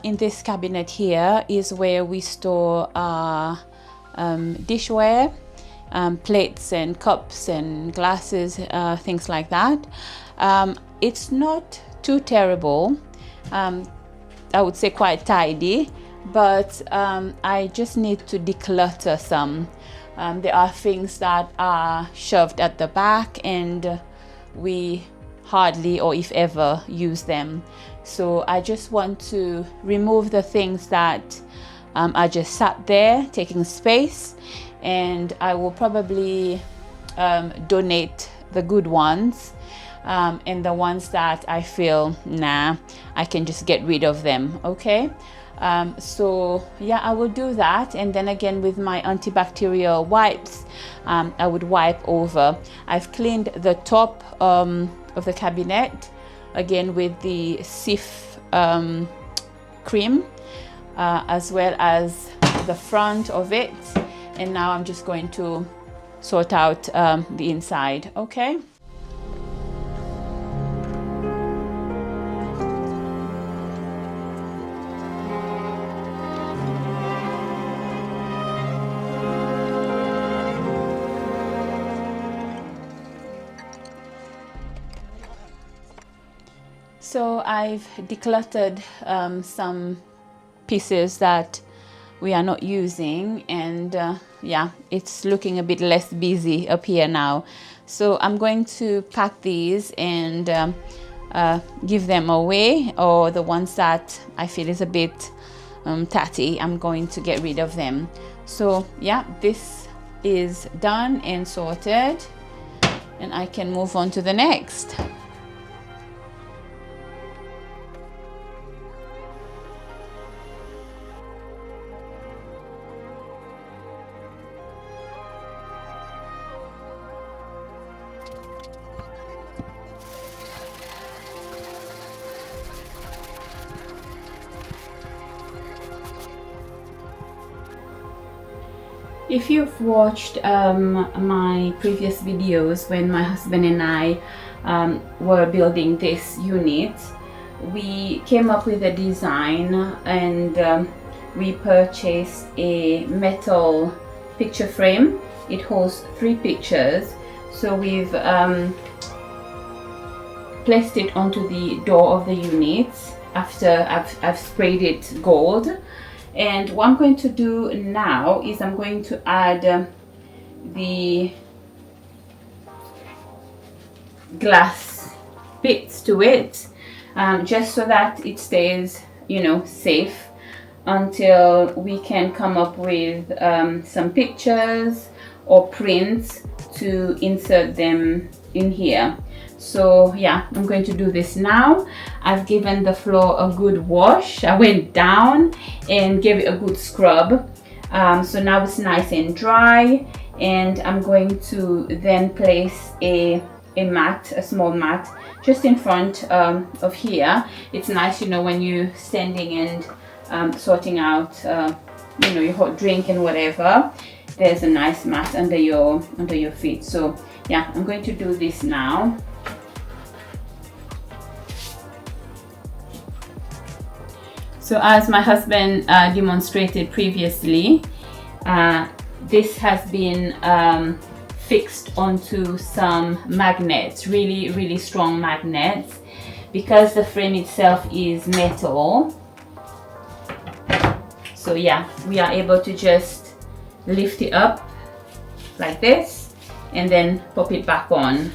in this cabinet here is where we store our dishware, plates and cups and glasses, things like that. It's not too terrible. I would say quite tidy, but I just need to declutter some. There are things that are shoved at the back and we hardly or if ever use them. So I just want to remove the things that are just sat there taking space, and I will probably donate the good ones, and the ones that I feel, nah, I can just get rid of them, okay? So yeah, I will do that, and then again with my antibacterial wipes, I would wipe over. I've cleaned the top of the cabinet again with the Sif cream, as well as the front of it, and now I'm just going to sort out the inside, okay? So I've decluttered some pieces that we are not using, and yeah, it's looking a bit less busy up here now. So I'm going to pack these and give them away, or the ones that I feel is a bit tatty, I'm going to get rid of them. So yeah, this is done and sorted, and I can move on to the next. If you've watched my previous videos when my husband and I were building this unit, we came up with a design, and we purchased a metal picture frame. It holds 3 pictures, so we've placed it onto the door of the unit after I've sprayed it gold. And what I'm going to do now is I'm going to add the glass bits to it, just so that it stays, you know, safe until we can come up with some pictures or prints to insert them in here. So yeah, I'm going to do this now. I've given the floor a good wash. I went down and gave it a good scrub. So now it's nice and dry, and I'm going to then place a mat, a small mat, just in front of here. It's nice, you know, when you're standing and sorting out, you know, your hot drink and whatever. There's a nice mat under your feet. So yeah, I'm going to do this now. So as my husband demonstrated previously, this has been fixed onto some magnets, really strong magnets, because the frame itself is metal. So yeah, we are able to just lift it up like this and then pop it back on.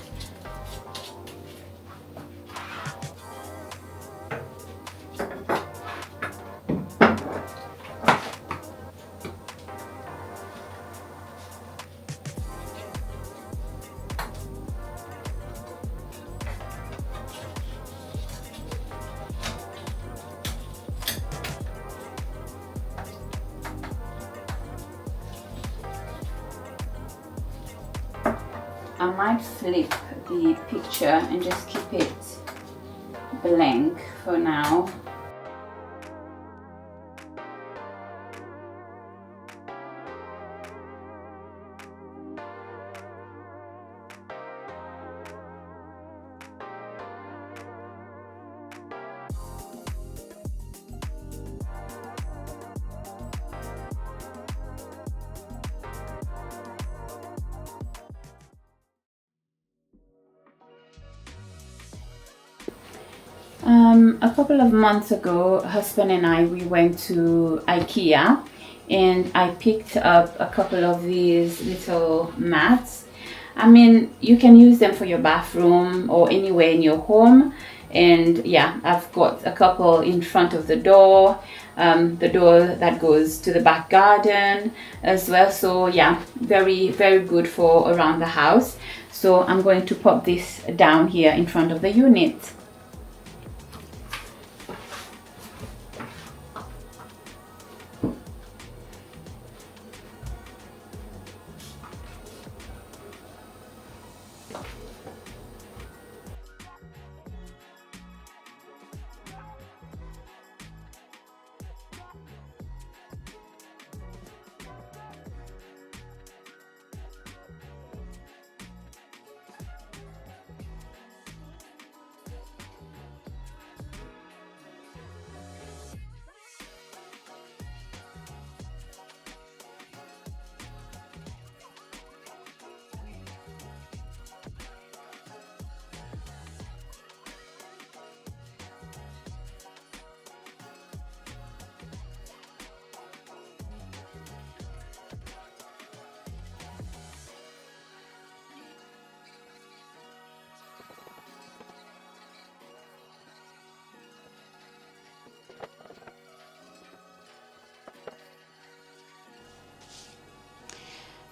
I might flip the picture and just keep it blank for now. A couple of months ago, husband and I, we went to IKEA, and I picked up a couple of these little mats. I mean, you can use them for your bathroom or anywhere in your home. And yeah, I've got a couple in front of the door that goes to the back garden as well. So yeah, very, very good for around the house. So I'm going to pop this down here in front of the unit.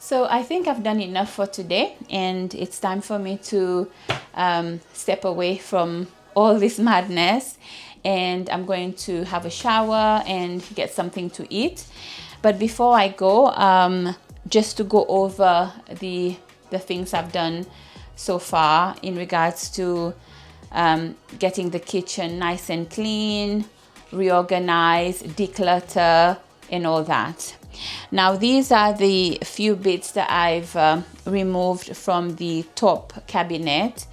So I think I've done enough for today, and it's time for me to step away from all this madness, and I'm going to have a shower and get something to eat. But before I go, just to go over the things I've done so far in regards to getting the kitchen nice and clean, reorganize, declutter, and all that. Now these are the few bits that I've removed from the top cabinet.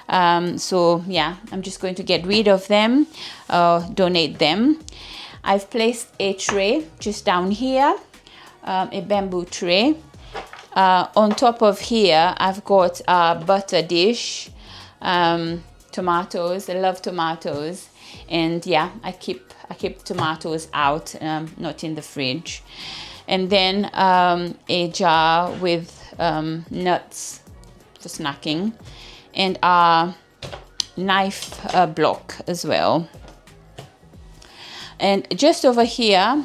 So yeah, I'm just going to get rid of them, donate them. I've placed a tray just down here, a bamboo tray. On top of here, I've got a butter dish, tomatoes. I love tomatoes, and yeah, I keep tomatoes out, not in the fridge. And then a jar with nuts for snacking, and a knife block as well. And just over here,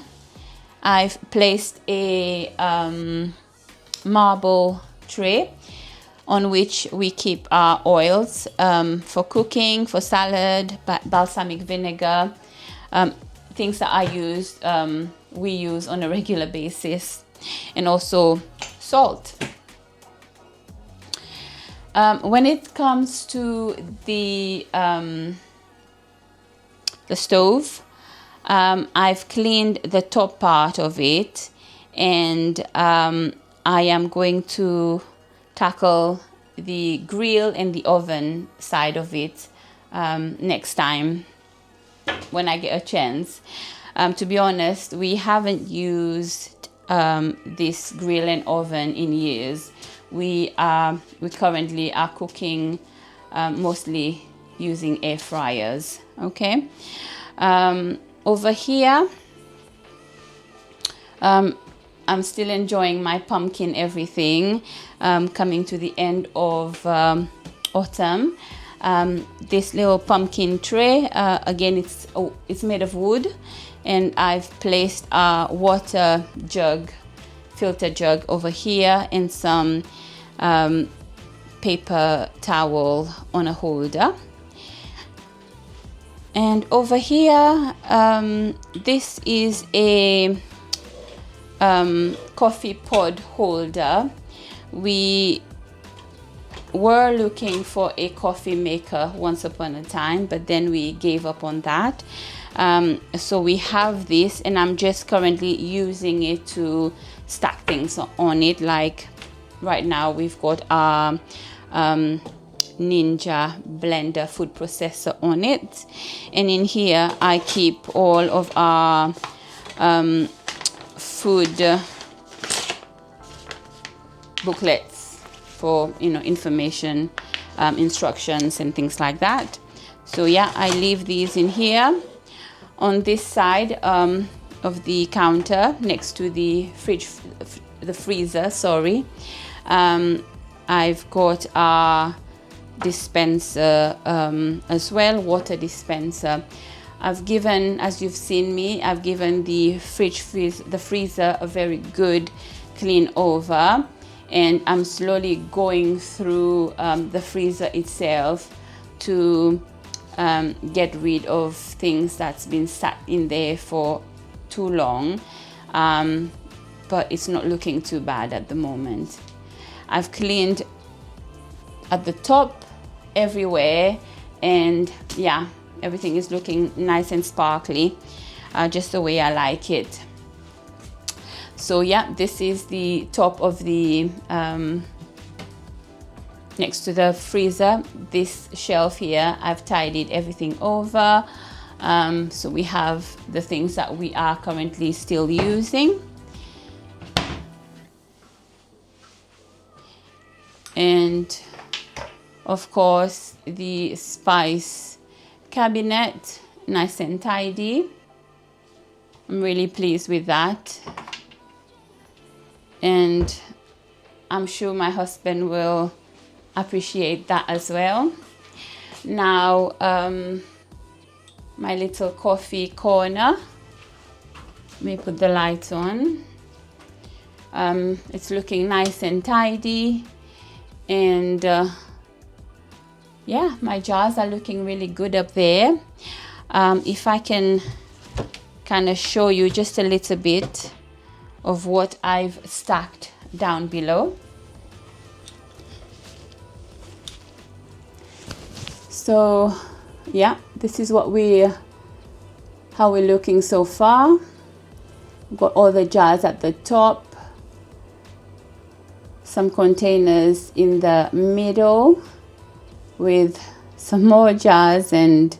I've placed a marble tray on which we keep our oils for cooking, for salad, balsamic vinegar, things that we use on a regular basis, and also salt. When it comes to the stove, I've cleaned the top part of it, and I am going to tackle the grill and the oven side of it next time when I get a chance. To be honest, we haven't used this grill and oven in years. We currently are cooking mostly using air fryers. Okay. Over here, I'm still enjoying my pumpkin everything, coming to the end of autumn. This little pumpkin tray, again, it's made of wood, and I've placed a water jug, filter jug over here, and some paper towel on a holder. And over here, this is a coffee pod holder. We were looking for a coffee maker once upon a time, but then we gave up on that. So we have this, and I'm just currently using it to stack things on it. Like right now, we've got our Ninja blender food processor on it, and in here I keep all of our food booklets for information, instructions and things like that. So yeah, I leave these in here. On this side of the counter next to the freezer, sorry, I've got a dispenser as well, water dispenser. I've given, as you've seen me, I've given the freezer a very good clean over, and I'm slowly going through the freezer itself to get rid of things that's been sat in there for too long, but it's not looking too bad at the moment. I've cleaned at the top everywhere, and yeah, everything is looking nice and sparkly, just the way I like it. So yeah, this is the top of the next to the freezer. This shelf here, I've tidied everything over, so we have the things that we are currently still using. And of course the spice cabinet, nice and tidy. I'm really pleased with that, and I'm sure my husband will appreciate that as well. Now my little coffee corner, let me put the light on. It's looking nice and tidy, and yeah, my jars are looking really good up there. If I can kind of show you just a little bit of what I've stacked down below. So yeah, this is what how we're looking so far. We've got all the jars at the top, some containers in the middle with some more jars and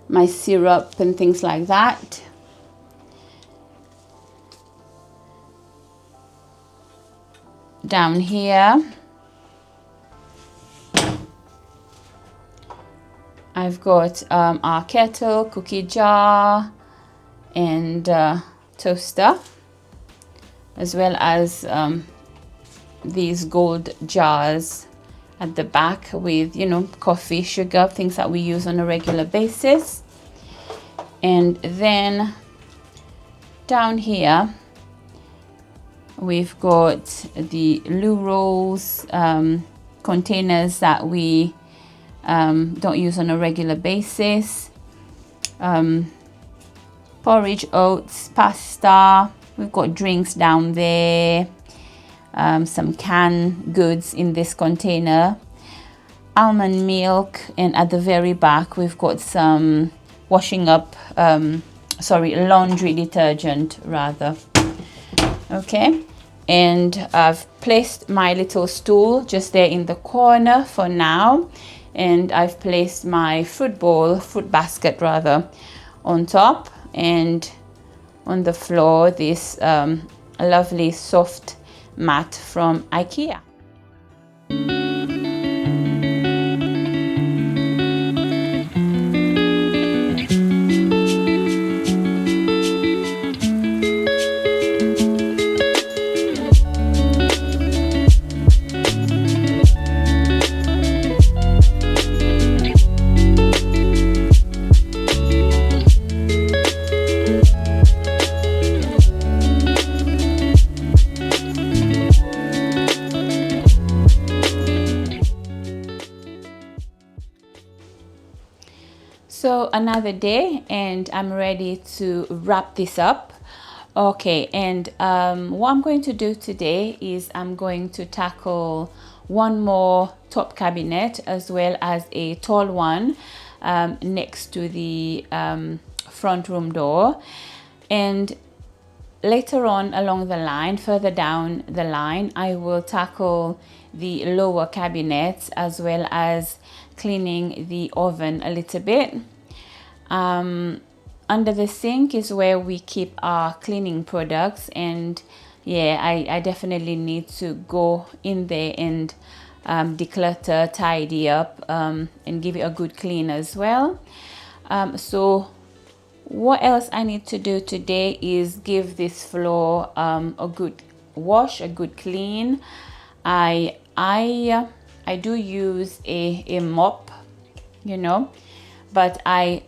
my syrup and things like that. Down here I've got our kettle, cookie jar, and toaster, as well as these gold jars at the back with, you know, coffee, sugar, things that we use on a regular basis. And then down here we've got the loo rolls, containers that we don't use on a regular basis, porridge, oats, pasta. We've got drinks down there, some canned goods in this container, almond milk, and at the very back we've got some laundry detergent rather. Okay, and I've placed my little stool just there in the corner for now, and I've placed my fruit basket rather, on top, and on the floor this lovely soft mat from IKEA. So another day, and I'm ready to wrap this up. Okay, and what I'm going to do today is I'm going to tackle one more top cabinet as well as a tall one next to the front room door. And later on along the line, further down the line, I will tackle the lower cabinets as well as cleaning the oven a little bit. Under the sink is where we keep our cleaning products, and yeah, I definitely need to go in there and declutter, tidy up, and give it a good clean as well. So what else I need to do today is give this floor a good wash, a good clean. I do use a mop, you know, but I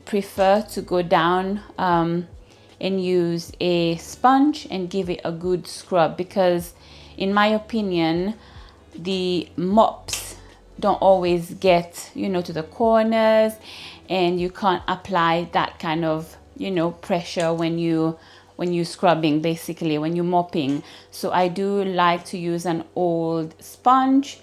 prefer to go down and use a sponge and give it a good scrub, because in my opinion the mops don't always get, you know, to the corners, and you can't apply that kind of, you know, pressure when you scrubbing, basically when you're mopping. So I do like to use an old sponge.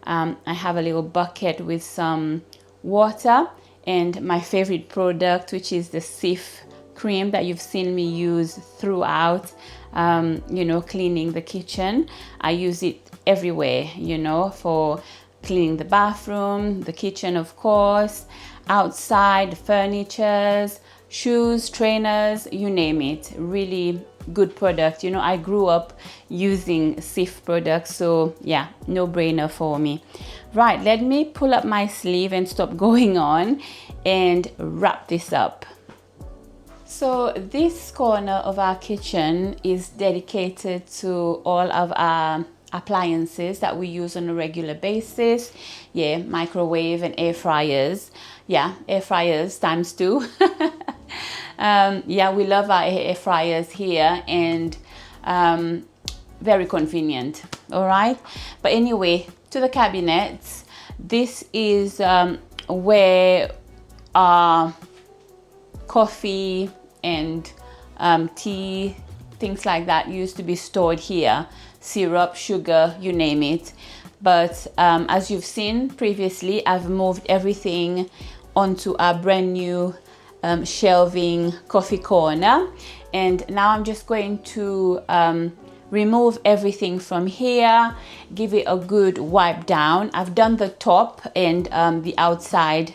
I have a little bucket with some water and my favorite product, which is the Cif cream that you've seen me use throughout, you know, cleaning the kitchen. I use it everywhere, you know, for cleaning the bathroom, the kitchen, of course, outside, furnitures, shoes, trainers, you name it. Really good product. You know, I grew up using Cif products, so yeah, no brainer for me. Right, let me pull up my sleeve and stop going on and wrap this up. So this corner of our kitchen is dedicated to all of our appliances that we use on a regular basis. Yeah, microwave and air fryers. Yeah, air fryers times two. Yeah, we love our air fryers here, and very convenient. All right, but anyway, to the cabinets. This is where our coffee and tea, things like that used to be stored here. Syrup, sugar, you name it. But as you've seen previously, I've moved everything onto a brand new shelving coffee corner, and now I'm just going to remove everything from here, give it a good wipe down. I've done the top and the outside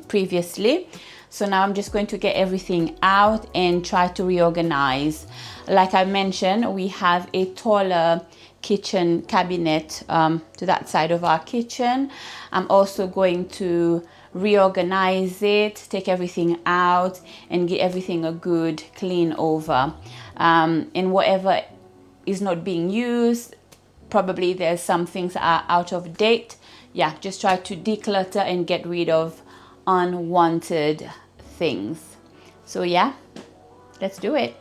previously, so now I'm just going to get everything out and try to reorganize. Like I mentioned, we have a taller kitchen cabinet to that side of our kitchen. I'm also going to reorganize it, take everything out and get everything a good clean over. And whatever is not being used, probably there's some things that are out of date. Yeah, just try to declutter and get rid of unwanted things. So yeah, let's do it.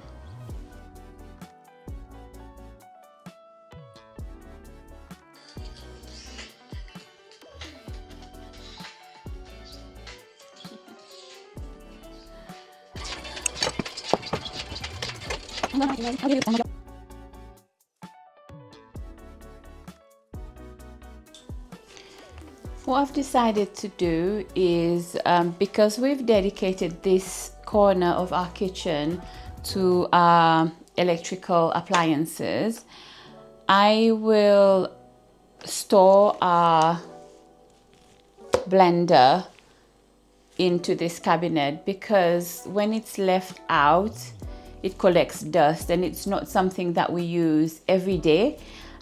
What I've decided to do is, because we've dedicated this corner of our kitchen to our electrical appliances, I will store our blender into this cabinet, because when it's left out, it collects dust, and it's not something that we use every day.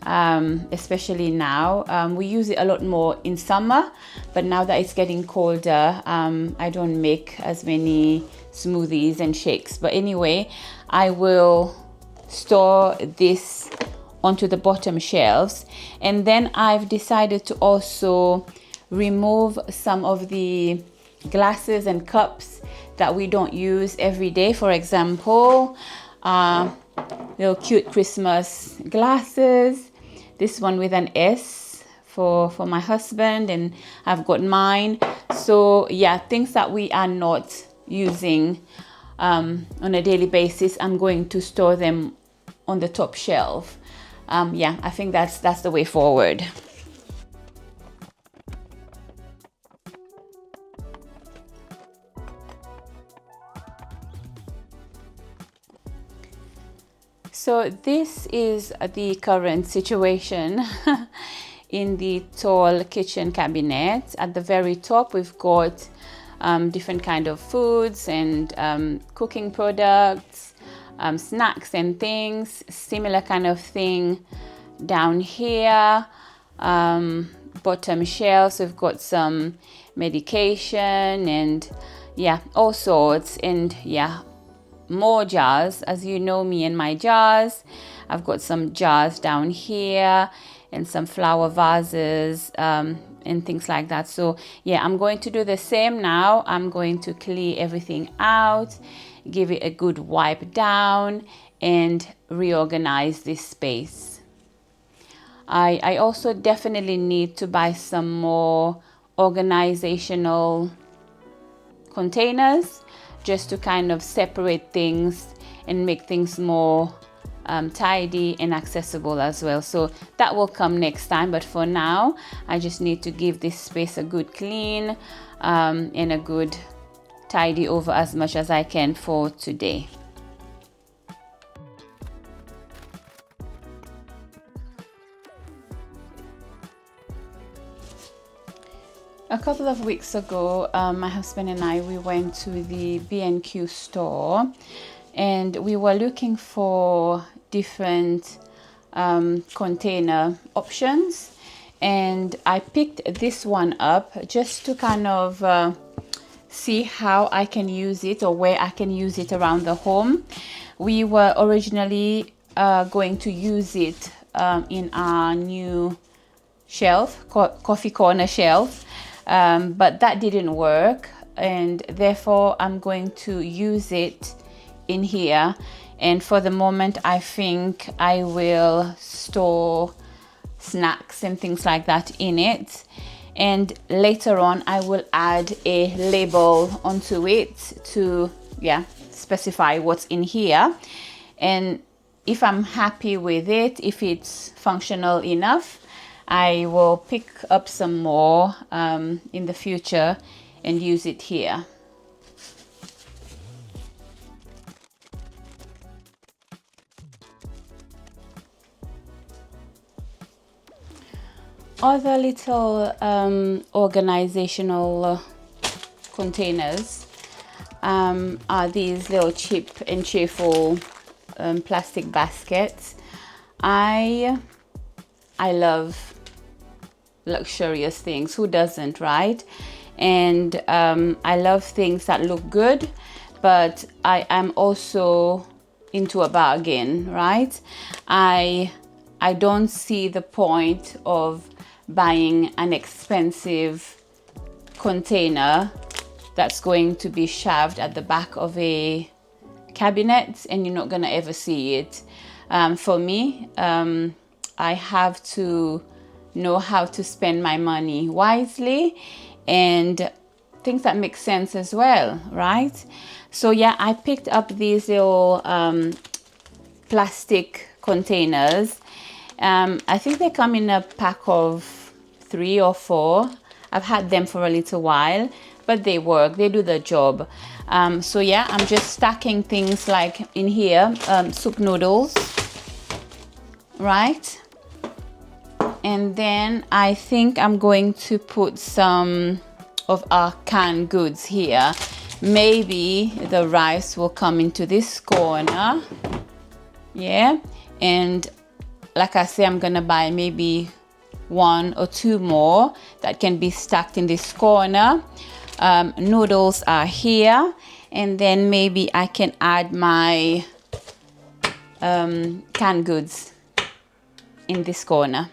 Especially now, we use it a lot more in summer, but now that it's getting colder, I don't make as many smoothies and shakes. But anyway, I will store this onto the bottom shelves, and then I've decided to also remove some of the glasses and cups that we don't use every day. For example, little cute Christmas glasses. This one with an S for my husband, and I've got mine. So yeah, things that we are not using on a daily basis, I'm going to store them on the top shelf. Yeah, I think that's the way forward. So this is the current situation in the tall kitchen cabinet. At the very top, we've got different kind of foods and cooking products, snacks and things. Similar kind of thing down here. bottom shelves. We've got some medication and yeah, all sorts, and yeah, more jars. As you know me and my jars, I've got some jars down here and some flower vases and things like that. So yeah, I'm going to do the same now. I'm going to clear everything out, give it a good wipe down, and reorganize this space. I also definitely need to buy some more organizational containers, just to kind of separate things and make things more tidy and accessible as well. So that will come next time, but for now I just need to give this space a good clean and a good tidy over as much as I can for today. A couple of weeks ago, my husband and I, we went to the B&Q store, and we were looking for different container options, and I picked this one up just to kind of see how I can use it, or where I can use it around the home. We were originally going to use it in our new shelf, coffee corner shelf. But that didn't work, and therefore I'm going to use it in here. And for the moment, I think I will store snacks and things like that in it, and later on I will add a label onto it to specify what's in here. And if I'm happy with it, if it's functional enough, I will pick up some more in the future and use it here. Other little organizational containers are these little cheap and cheerful plastic baskets. I love luxurious things. Who doesn't, right? And I love things that look good, but I am also into a bargain, right? I don't see the point of buying an expensive container that's going to be shoved at the back of a cabinet and you're not gonna ever see it. For me, I have to know how to spend my money wisely and things that make sense as well, right? So yeah, I picked up these little plastic containers. I think they come in a pack of 3 or 4. I've had them for a little while, but they work, they do the job. So yeah, I'm just stacking things like in here, soup noodles, right? And then I think I'm going to put some of our canned goods here. Maybe the rice will come into this corner. Yeah. And like I say, I'm gonna buy maybe 1 or 2 more that can be stacked in this corner. Noodles are here. And then maybe I can add my canned goods in this corner.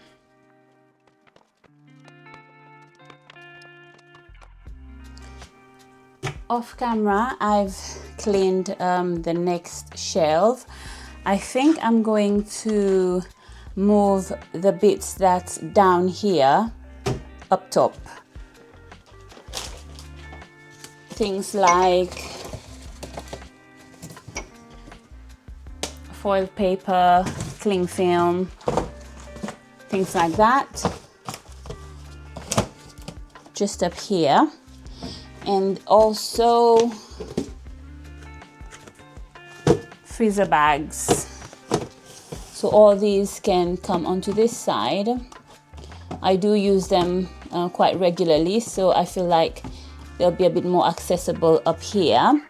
Off camera, I've cleaned the next shelf. I think I'm going to move the bits that's down here up top. Things like foil paper, cling film, things like that. Just up here. And also freezer bags. So all these can come onto this side. I do use them quite regularly, so I feel like they'll be a bit more accessible up here.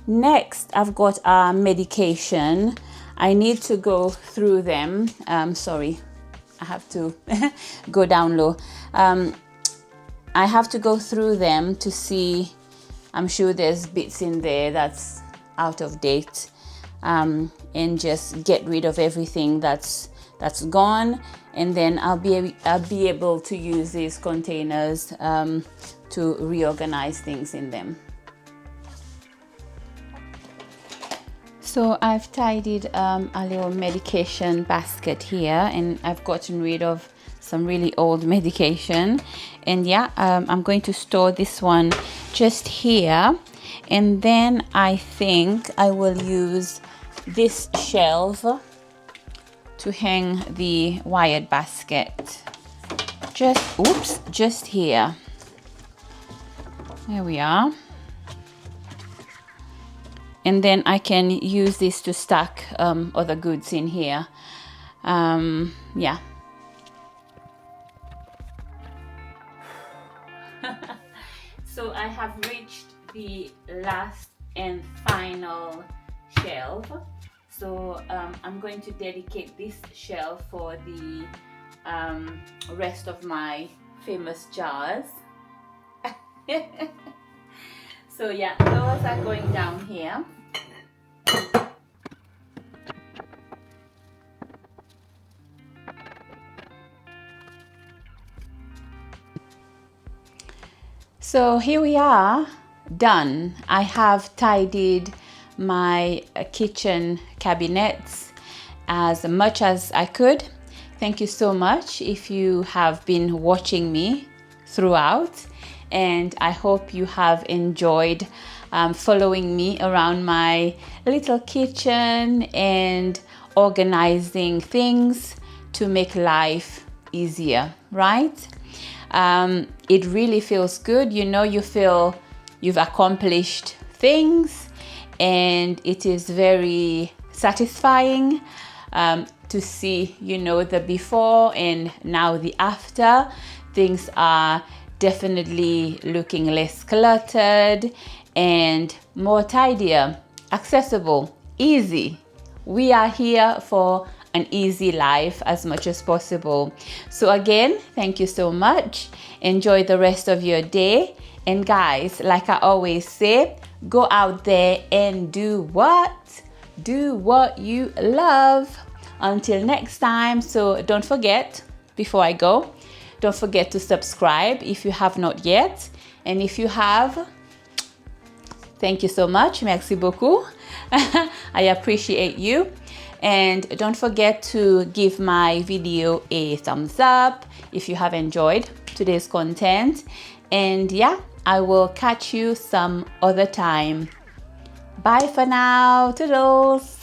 Next, I've got our medication. I need to go through them. Sorry, I have to go down low. I have to go through them to see. I'm sure there's bits in there that's out of date, and just get rid of everything that's gone, and then I'll be able to use these containers to reorganize things in them. So I've tidied a little medication basket here, and I've gotten rid of some really old medication, and yeah, I'm going to store this one just here, and then I think I will use this shelf to hang the wired basket. Just here. There we are. And then I can use this to stack other goods in here. Yeah. So I have reached the last and final shelf. So I'm going to dedicate this shelf for the rest of my famous jars. So yeah, those are going down here. So here we are, done. I have tidied my kitchen cabinets as much as I could. Thank you so much if you have been watching me throughout, and I hope you have enjoyed following me around my little kitchen and organizing things to make life easier, right? It really feels good. You know, you feel you've accomplished things, and it is very satisfying to see, you know, the before and now the after. Things are definitely looking less cluttered and more tidier, accessible, easy. We are here for an easy life as much as possible. So again, thank you so much. Enjoy the rest of your day. And guys, like I always say, go out there and do what? Do what you love. Until next time. So don't forget, before I go, don't forget to subscribe if you have not yet. And if you have, thank you so much. Merci beaucoup. I appreciate you. And don't forget to give my video a thumbs up if you have enjoyed today's content. And yeah, I will catch you some other time. Bye for now. Toodles.